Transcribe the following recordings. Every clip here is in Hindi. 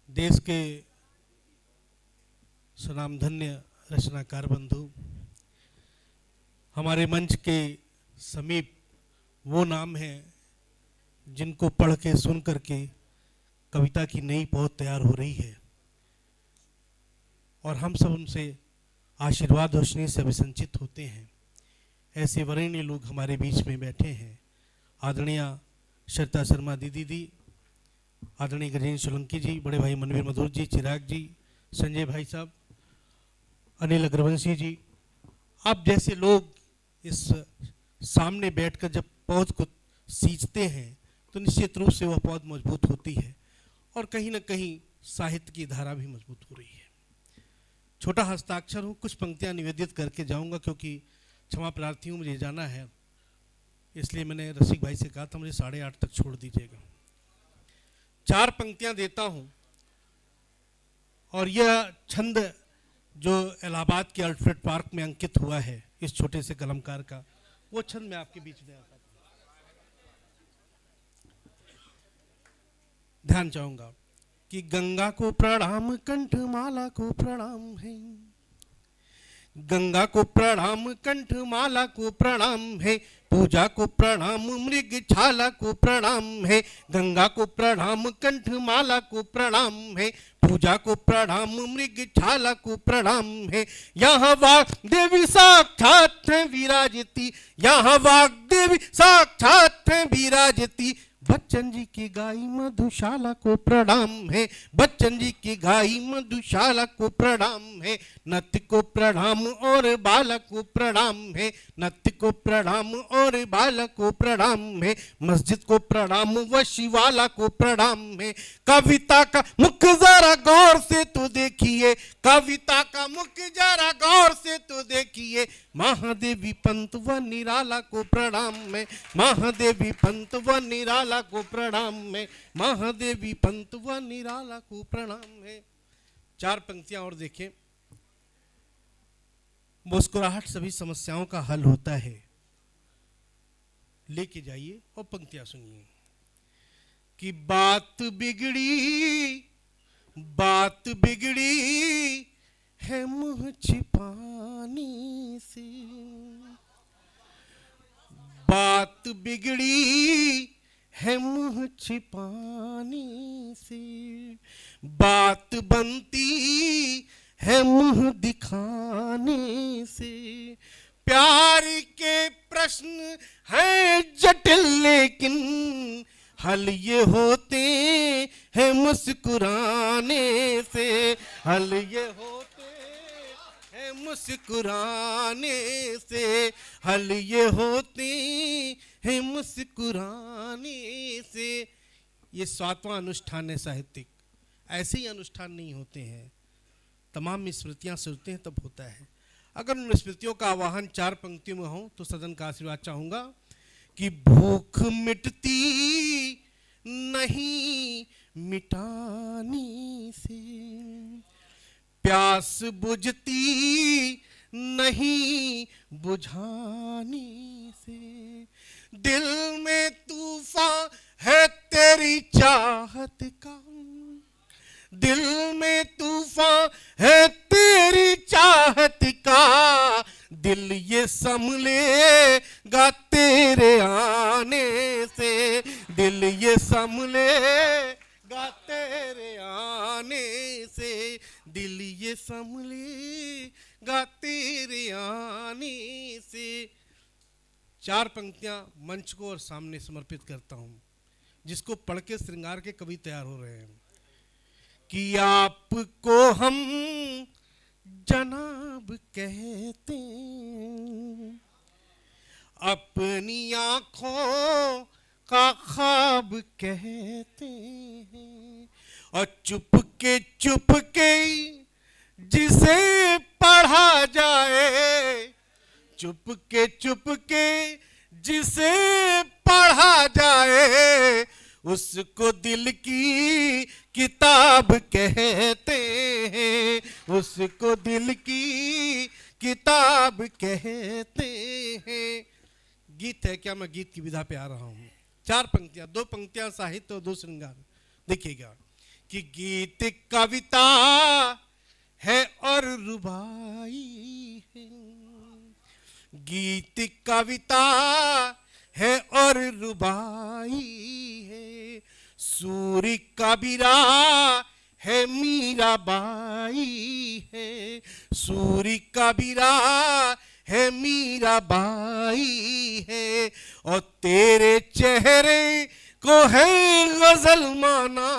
देश के सुनामधन्य रचनाकार बंधु, हमारे मंच के समीप वो नाम हैं जिनको पढ़ के सुन करके कविता की नई पौध तैयार हो रही है और हम सब उनसे आशीर्वाद और स्नेह से अभिसंचित होते हैं। ऐसे वरेण्य लोग हमारे बीच में बैठे हैं। आदरणीय श्रद्धा शर्मा दीदी, आदरणीय गजेंद्र सोलंकी जी, बड़े भाई मनवीर मधुर जी, चिराग जी, संजय भाई साहब, अनिल अग्रवंशी जी, आप जैसे लोग इस सामने बैठकर जब पौध को सींचते हैं तो निश्चित रूप से वह पौध मजबूत होती है और कहीं ना कहीं साहित्य की धारा भी मजबूत हो रही है। छोटा हस्ताक्षर हूँ, कुछ पंक्तियाँ निवेदित करके जाऊँगा क्योंकि क्षमा प्रार्थी हूँ, मुझे जाना है, इसलिए मैंने रसिक भाई से कहा था मुझे 8:30 तक छोड़ दीजिएगा। 4 पंक्तियाँ देता हूँ और यह छंद जो इलाहाबाद के अल्फ्रेड पार्क में अंकित हुआ है इस छोटे से कलमकार का, वो छंद मैं आपके बीच में आता हूँ। ध्यान चाहूंगा कि गंगा को प्रणाम, कंठमाला को प्रणाम है, गंगा को प्रणाम, कंठमाला को प्रणाम है, पूजा को प्रणाम, मृग छाला को प्रणाम है। गंगा को प्रणाम, कंठमाला को प्रणाम है, पूजा को प्रणाम, मृग छाला को प्रणाम है। यहाँ वाग देवी साक्षात है विराजती, यहाँ वाग देवी साक्षात है विराजती। बच्चन जी की गाई मधुशाला को प्रणाम है, बच्चन जी की गाई मधुशाला को प्रणाम है। नत्य को प्रणाम और बालक को प्रणाम है, नत्य को प्रणाम और बालक को प्रणाम है। मस्जिद को प्रणाम व शिवाला को प्रणाम है। कविता का मुख जरा गौर से तो देखिए, कविता का मुख जरा गौर से तो देखिए। महादेवी पंत व निराला को प्रणाम है, महादेवी पंत व निराला को प्रणाम है, महादेवी पंत व निराला को प्रणाम है। 4 पंक्तियां और देखें। मुस्कुराहट सभी समस्याओं का हल होता है, लेके जाइए और पंक्तियां सुनिए। कि बात बिगड़ी है मुंह छिपाने से, बात बिगड़ी है मुंह छिपाने से, बात बनती है मुंह दिखाने से। प्यार के प्रश्न हैं जटिल लेकिन हल ये होते हैं मुस्कुराने से, हल ये होते हैं मुस्कुराने से, हल ये होते हैं मुस्कुराने से। ये 7वां अनुष्ठान है साहित्यिक। ऐसे ही अनुष्ठान नहीं होते हैं, तमाम स्मृतियां सुनते हैं तब होता है। अगर उन स्मृतियों का आवाहन 4 पंक्तियों में हो तो सदन का आशीर्वाद चाहूंगा। कि भूख मिटती नहीं मिटाने से, प्यास बुझती नहीं बुझाने से। दिल में तूफान है तेरी चाहत का, दिल में तूफान है तेरी चाहत का। दिल ये संभलेगा तेरे आने से, दिल ये संभलेगा तेरे आने से, दिल ये संभलेगा तेरे आने से। 4 पंक्तियां मंच को और सामने समर्पित करता हूं, जिसको पढ़ के श्रृंगार के कवि तैयार हो रहे हैं। कि आपको हम जनाब कहते हैं, अपनी आंखों का ख्वाब कहते हैं। और चुपके जिसे पढ़ा जाए, चुपके जिसे पढ़ा जाए, उसको दिल की किताब कहते हैं, उसको दिल की किताब कहते हैं। गीत है क्या? मैं गीत की विधा पे आ रहा हूं। 4 पंक्तियां, 2 पंक्तियां साहित्य और 2 श्रृंगार। देखिएगा कि गीत कविता है और रुबाई है, गीत कविता है और रुबाई है, सूरी कबीरा है मीराबाई है, सूरी कबीरा है मीराबाई है, और तेरे चेहरे को है गजल माना,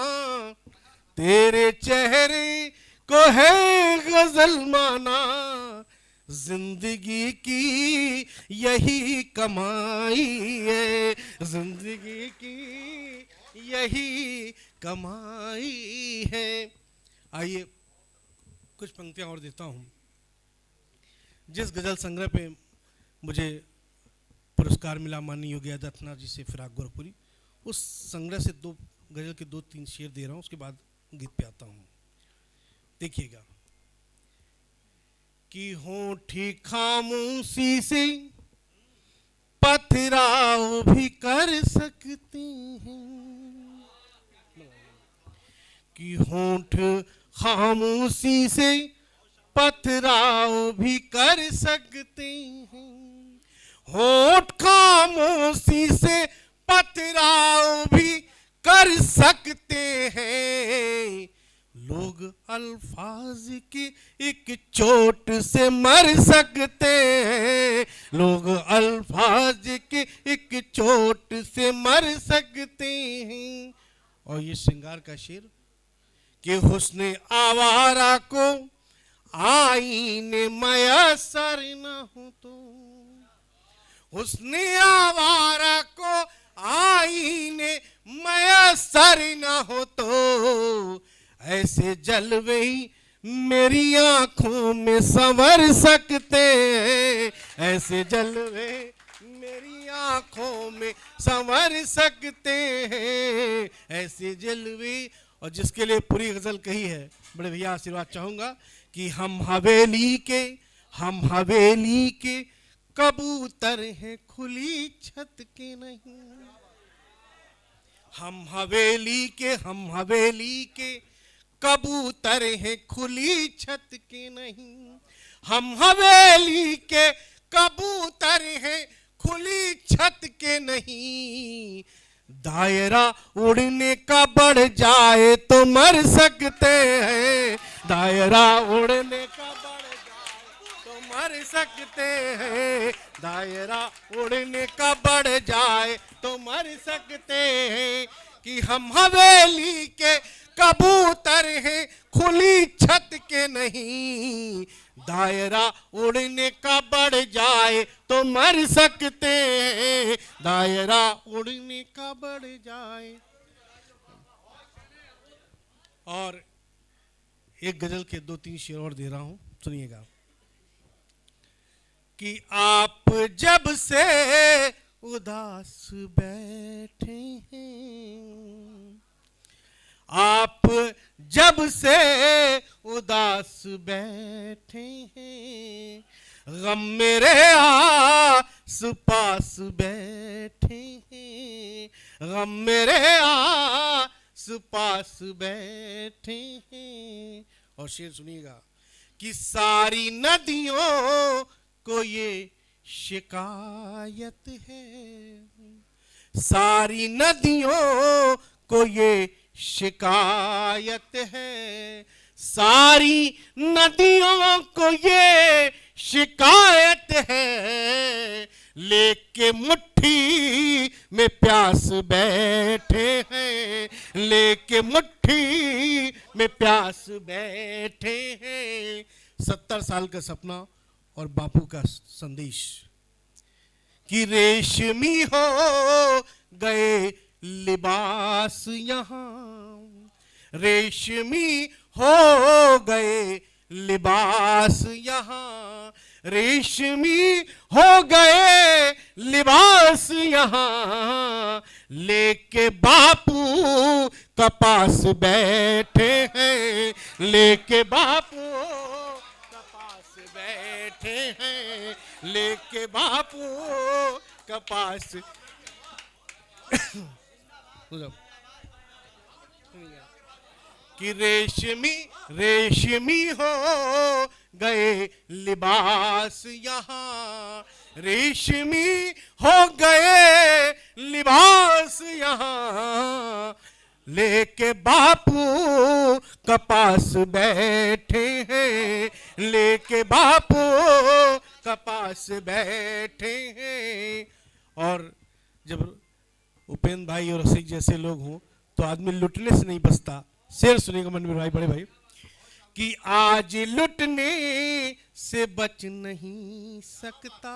तेरे चेहरे को है गजल माना, जिंदगी की यही कमाई है, जिंदगी की यही कमाई है। आइए कुछ पंक्तियां और देता हूं। जिस गजल संग्रह पे मुझे पुरस्कार मिला माननीय योगी आदित्यनाथ जी से, फिराक गोरखपुरी, उस संग्रह से दो गजल के 2-3 शेर दे रहा हूं, उसके बाद गीत पे आता हूं। देखिएगा कि होठी खामोशी से पथराव भी कर सकते हैं, कि होठ खामोशी से पथराव भी कर सकते हैं, होठ खामोशी से पथराव भी कर सकते हैं, लोग अल्फाज की एक चोट से मर सकते हैं, लोग अल्फाज की एक चोट से मर सकते हैं। और ये श्रृंगार का शेर कि हुस्न आवारा को आईने मयसर न हो तो, हुस्न आवारा को आईने मयसर न हो तो, ऐसे जलवे मेरी आंखों में संवर सकते हैं, ऐसे जलवे मेरी आंखों में संवर सकते हैं, ऐसे जलवे। और जिसके लिए पूरी गजल कही है, बड़े भैया आशीर्वाद चाहूंगा कि हम हवेली के कबूतर हैं खुली छत के नहीं, हम हवेली के कबूतर हैं खुली छत के नहीं, हम हवेली के कबूतर हैं खुली छत के नहीं, दायरा उड़ने का बढ़ जाए तो मर सकते हैं, दायरा उड़ने का बढ़ जाए तो मर सकते हैं, दायरा उड़ने का बढ़ जाए तो मर सकते हैं, कि हम हवेली के कबूतर हैं खुली छत के नहीं, दायरा उड़ने का बढ़ जाए तो मर सकते हैं, दायरा उड़ने का बढ़ जाए। और एक गजल के 2-3 शेर और दे रहा हूं, सुनिएगा कि आप जब से उदास बैठे हैं, आप जब से उदास बैठे हैं, गम मेरे आस पास बैठे हैं, गम मेरे आस पास बैठे हैं। और शेर सुनिएगा कि सारी नदियों को ये शिकायत है, सारी नदियों को ये शिकायत है, सारी नदियों को ये शिकायत है, लेके मुट्ठी में प्यास बैठे हैं, लेके मुट्ठी में प्यास बैठे हैं। 70 साल का सपना और बापू का संदेश कि रेशमी हो गए लिबास यहाँ, रेशमी हो गए लिबास यहाँ, रेशमी हो गए लिबास यहाँ, लेके बापू कपास बैठे हैं, लेके बापू कपास बैठे हैं, लेके बापू कपास। कि रेशमी रेशमी हो गए लिबास यहाँ, रेशमी हो गए लिबास यहाँ, लेके बापू कपास बैठे हैं, लेके बापू कपास बैठे हैं। और जब उपेंद्र भाई और रसिक जैसे लोग हों तो आदमी लुटने से नहीं बचता। शेर सुनिएगा मन में भाई, बड़े भाई, कि आज लुटने से बच नहीं सकता,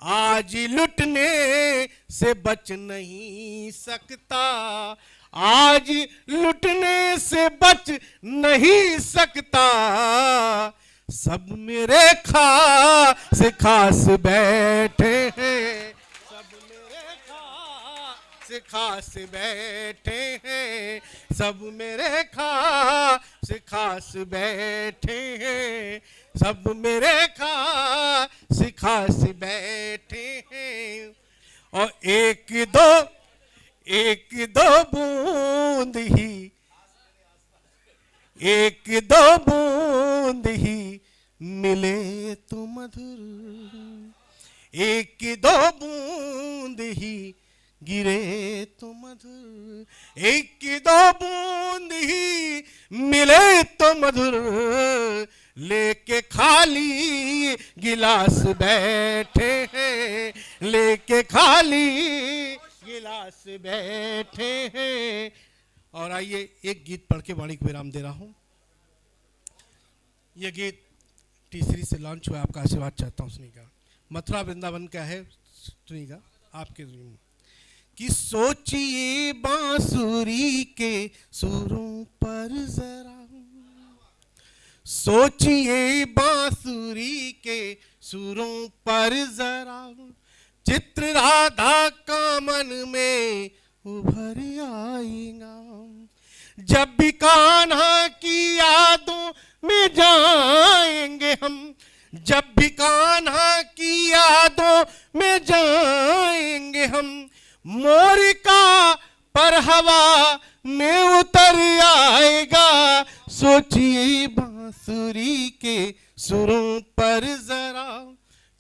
आज लुटने से बच नहीं सकता, आज लुटने से बच नहीं सकता, सब मेरे खास खास बैठे हैं, सब मेरे खास खास बैठे हैं, सब मेरे खास खास बैठे हैं, सब मेरे खास खास बैठे हैं। और एक दो बूंद ही, एक दो बूंद ही मिले तो मधुर, एक दो बूंद ही गिरे तो मधुर, एक दो बूंद ही मिले तो मधुर, लेके खाली गिलास बैठे हैं, लेके खाली गिलास बैठे हैं। और आइए एक गीत पढ़ के वाणी को विराम दे रहा हूं। यह गीत टी3 से लॉन्च हुआ, आपका आशीर्वाद चाहता हूं सुनिएगा। मथुरा वृंदावन का है, सुनिएगा आपके ज़रिए। कि सोचिए बांसुरी के सुरों पर जरा, सोचिए बांसुरी के सुरों पर जरा, चित्र राधा का मन में उभर आएगा, जब भी कान्हा की यादों में जाएंगे हम, जब भी कान्हा की यादों में जाएंगे हम, मोर का पर हवा में उतर आएगा, सोचिए बांसुरी के सुरों पर जरा,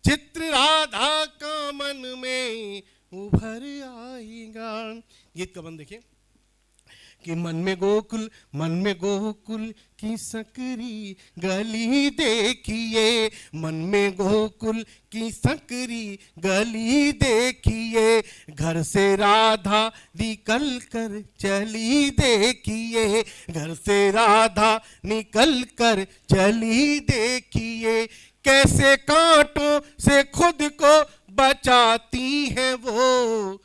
चित्र राधा का मन में उभर आएगा। गीत का बंद देखिए कि मन में गोकुल, मन में गोकुल की सकरी गली देखिए, मन में गोकुल की सकरी गली देखिए, घर से राधा निकल कर चली देखिए, घर से राधा निकल कर चली देखिए, कैसे कांटों से खुद को बचाती है वो,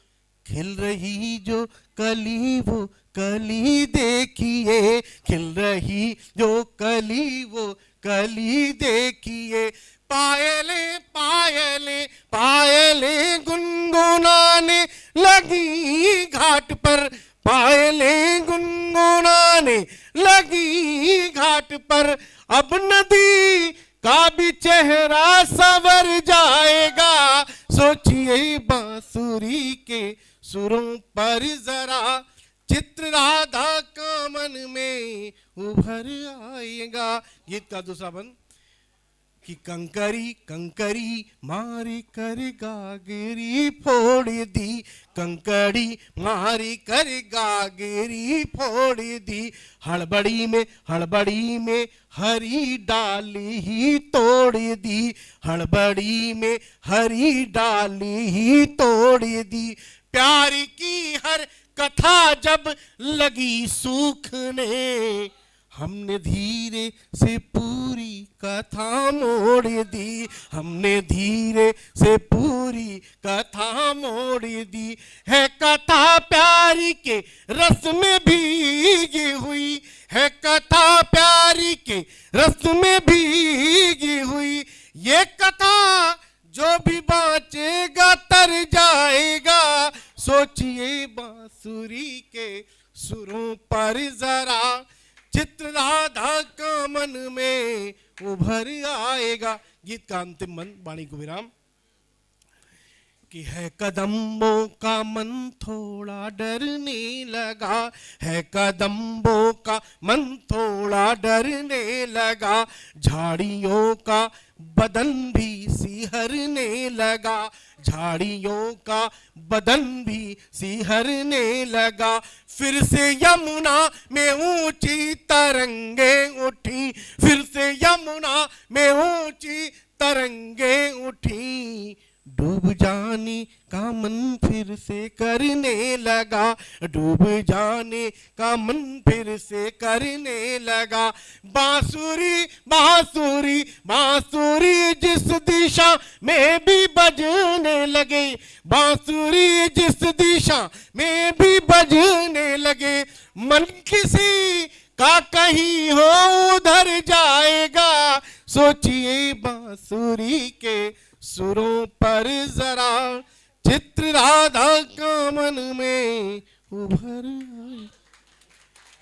खिल रही जो कली वो कली देखिए, खिल रही जो कली वो कली देखिए, पायले पायले पायले गुनगुनाने लगी घाट पर, पायले गुनगुनाने लगी घाट पर, अब नदी का भी चेहरा संवर जाएगा, सोचिए बांसुरी के सुरों पर जरा, चित्र राधा का मन में उभर आएगा। गीत का दूसरा बंद कि कंकरी कंकरी मारी कर गागरी फोड़ दी, कंकड़ी मारी कर गागरी फोड़ दी, हड़बड़ी में हरी डाली ही तोड़ दी, हड़बड़ी में हरी डाली ही तोड़ दी, प्यार की हर कथा जब लगी सूखने, हमने धीरे से पूरी कथा मोड़ दी, हमने धीरे से पूरी कथा मोड़ दी, है कथा प्यारी के रस में भीगी हुई, है कथा प्यारी के रस में भीगी हुई, ये कथा जो भी बाँचेगा तर जाएगा, सोचिए बांसुरी के सुरों पर जरा, चित्र राधा का मन में उभर आएगा। गीत का अंतिम मन वाणी को विराम कि है कदम्बों का मन थोड़ा डरने लगा, है कदम्बों का मन थोड़ा डरने लगा, झाड़ियों का बदन भी सिहरने लगा, झाड़ियों का बदन भी सिहरने लगा। फिर से यमुना में ऊंची तरंगे उठी, फिर से यमुना में ऊंची तरंगे उठी, डूब जाने का मन फिर से करने लगा, डूब जाने का मन फिर से करने लगा। बांसुरी बांसुरी बांसुरी जिस दिशा में भी बजने लगे, बांसुरी जिस दिशा में भी बजने लगे, मन किसी का कहीं हो उधर जाएगा। सोचिए बांसुरी के सुरों पर जरा, चित्र राधा का मन में उभर आए।